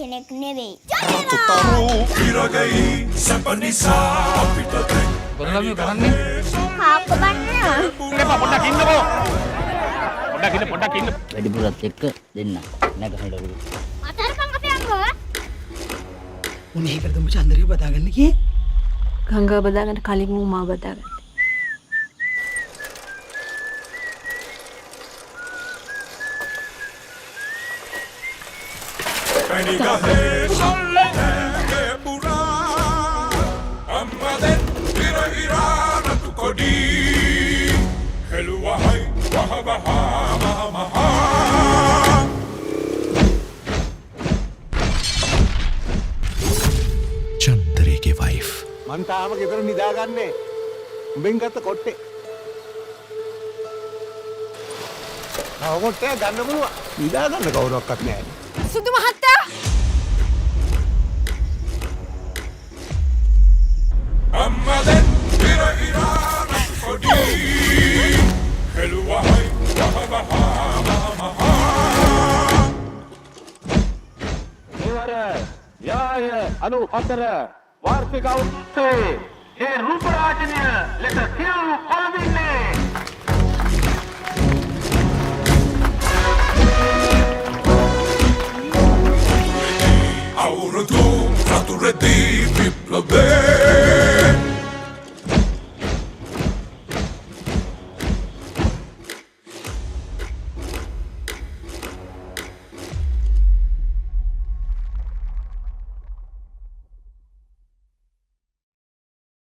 කෙනෙක් නෙවෙයි. කොරළම කරන්නේ කාප්ප බන්නවා. එපා පොඩ්ඩක් ඉන්නකෝ පොඩ්ඩක් ඉන්න වැඩිපුරත් එක්ක දෙන්න නැගහලු අතරපන් අපේ අම්මව. උනේ ඒකට උඹ චන්දරිය බදාගන්න කී ගංගා බදාගන්න කලින් මූ මා බදාගන්න. චන්දරේ के वाइफ මං තාම ගෙදර නිදාගන්නේ උඹෙන් ගත්ත කොට්ටේ. ආව කොට්ටේ ගන්න පුළුවන්. නිදාගන්න කවුරක්වත් නැහැ. සුදු මහත්තයා අම්මදෙන් ඉර ඉරාන කොඩි හෙළුවහයි වහවහා ඉවර යාය 94 වාර්ෂික උත්සවයේ ඒ රූපරාජනීය ලෙස සියලු පළඳින්නේ